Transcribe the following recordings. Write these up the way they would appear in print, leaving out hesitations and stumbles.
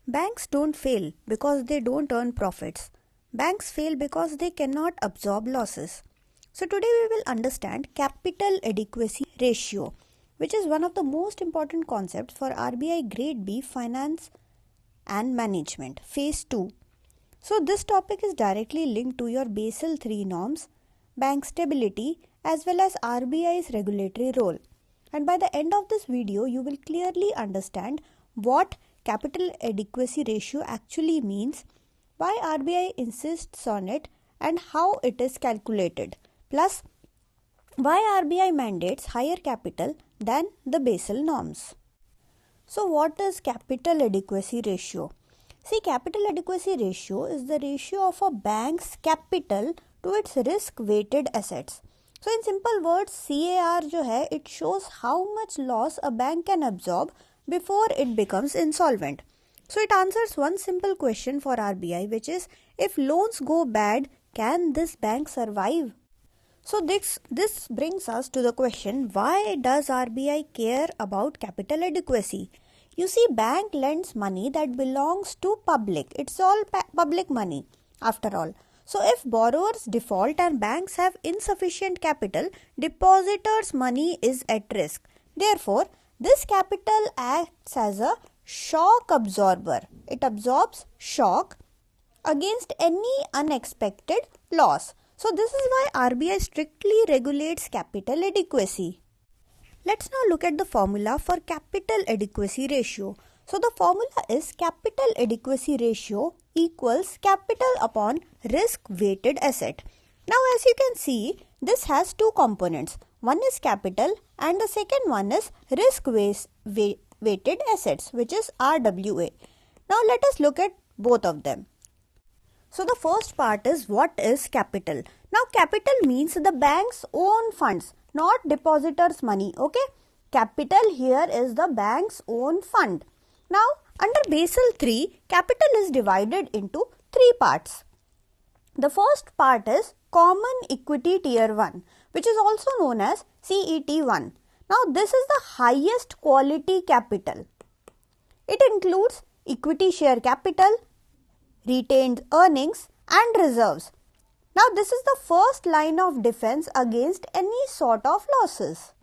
Banks don't fail because they don't earn profits. Banks fail because they cannot absorb losses. So today we will understand Capital Adequacy Ratio, which is one of the most important concepts for RBI Grade B Finance and Management, Phase 2. So this topic is directly linked to your Basel III norms, bank stability, as well as RBI's regulatory role. And by the end of this video, you will clearly understand what Capital Adequacy Ratio actually means, why RBI insists on it, and how it is calculated. Plus, why RBI mandates higher capital than the Basel norms. So what is Capital Adequacy Ratio? See, Capital Adequacy Ratio is the ratio of a bank's capital to its risk-weighted assets. So in simple words, CAR जो है, it shows how much loss a bank can absorb before it becomes insolvent. So it answers one simple question for RBI, which is, if loans go bad, can this bank survive? So this brings us to the question, why does RBI care about capital adequacy? You see, bank lends money that belongs to public. It's all public money after all. So if borrowers default and banks have insufficient capital, depositors' money is at risk. Therefore, this capital acts as a shock absorber. It absorbs shock against any unexpected loss. So this is why RBI strictly regulates capital adequacy. Let's now look at the formula for Capital Adequacy Ratio. So the formula is Capital Adequacy Ratio equals capital upon risk-weighted asset. Now as you can see, this has two components. One is capital and the second one is risk-weighted assets, which is RWA. Now let us look at both of them. So the first part is, what is capital? Now capital means the bank's own funds, not depositors' money. Okay, capital here is the bank's own fund. Now under Basel III, capital is divided into three parts. The first part is Common Equity Tier 1, which is also known as CET1. Now this is the highest quality capital. It includes equity share capital, retained earnings and reserves. Now this is the first line of defense against any sort of losses.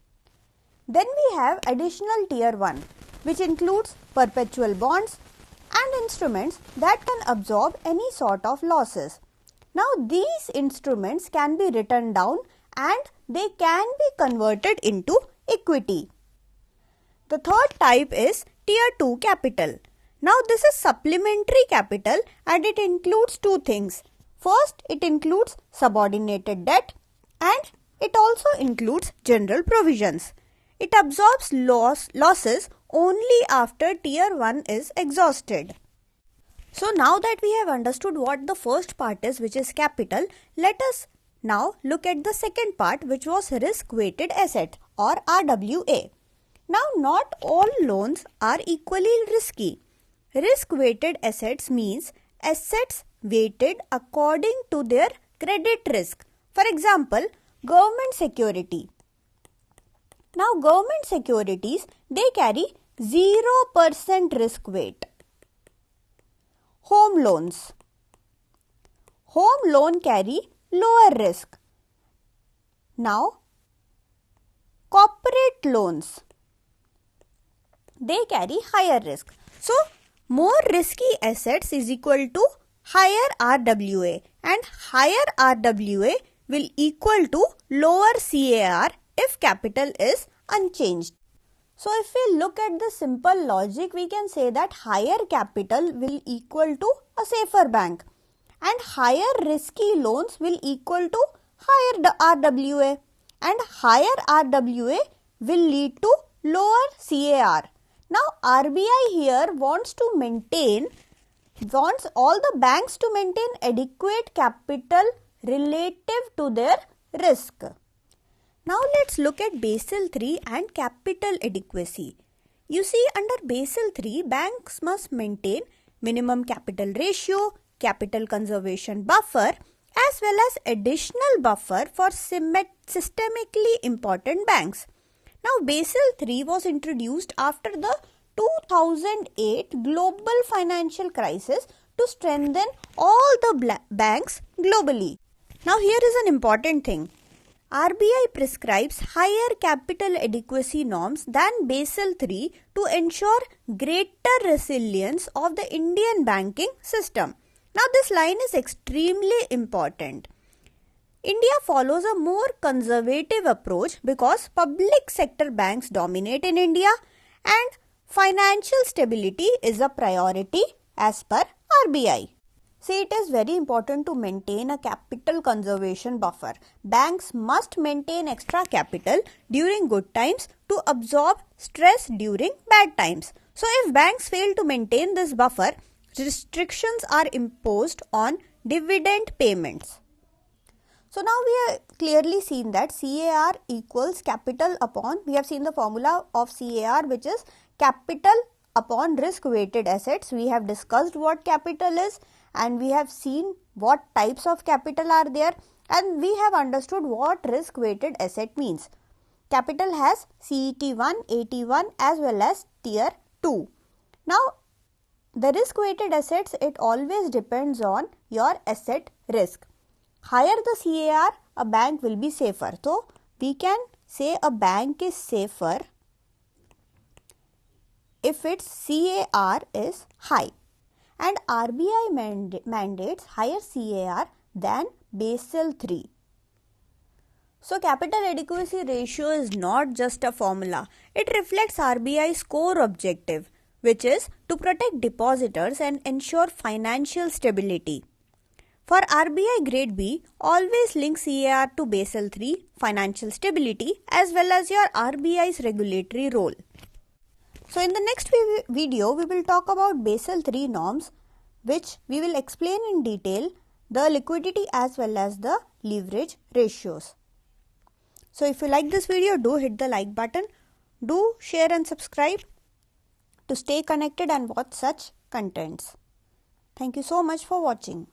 Then we have additional tier 1, which includes perpetual bonds and instruments that can absorb any sort of losses. Now these instruments can be written down and they can be converted into equity. The third type is tier 2 capital. Now this is supplementary capital and it includes two things. First, it includes subordinated debt and it also includes general provisions. It absorbs losses only after tier 1 is exhausted. So now that we have understood what the first part is, which is capital, let us now look at the second part, which was risk-weighted asset or RWA. Now not all loans are equally risky. Risk-weighted assets means assets weighted according to their credit risk. For example, government security. Now government securities, they carry 0% risk weight. Home loans. Home loan carry lower risk. Now corporate loans, they carry higher risk. So more risky assets is equal to higher RWA and higher RWA will equal to lower CAR if capital is unchanged. So if we look at the simple logic, we can say that higher capital will equal to a safer bank and higher risky loans will equal to higher RWA and higher RWA will lead to lower CAR. Now RBI here wants all the banks to maintain adequate capital relative to their risk. Now let's look at Basel III and capital adequacy. You see, under Basel III, banks must maintain minimum capital ratio, capital conservation buffer, as well as additional buffer for systemically important banks. Now Basel III was introduced after the 2008 global financial crisis to strengthen all the banks globally. Now here is an important thing. RBI prescribes higher capital adequacy norms than Basel III to ensure greater resilience of the Indian banking system. Now this line is extremely important. India follows a more conservative approach because public sector banks dominate in India and financial stability is a priority as per RBI. See, it is very important to maintain a capital conservation buffer. Banks must maintain extra capital during good times to absorb stress during bad times. So, if banks fail to maintain this buffer, restrictions are imposed on dividend payments. So, now we have clearly seen that CAR equals capital upon, we have seen the formula of CAR, which is capital upon risk weighted assets. We have discussed what capital is and we have seen what types of capital are there, and we have understood what risk weighted asset means. Capital has CET1, AT1 as well as tier 2. Now the risk weighted assets, it always depends on your asset risk. Higher the CAR, a bank will be safer. So we can say a bank is safer if its CAR is high, and RBI mandates higher CAR than Basel III. So capital adequacy ratio is not just a formula. It reflects RBI's core objective, which is to protect depositors and ensure financial stability. For RBI Grade B, always link CAR to Basel III, financial stability, as well as your RBI's regulatory role. So in the next video, we will talk about Basel III norms, which we will explain in detail the liquidity as well as the leverage ratios. So if you like this video, do hit the like button, do share and subscribe to stay connected and watch such contents. Thank you so much for watching.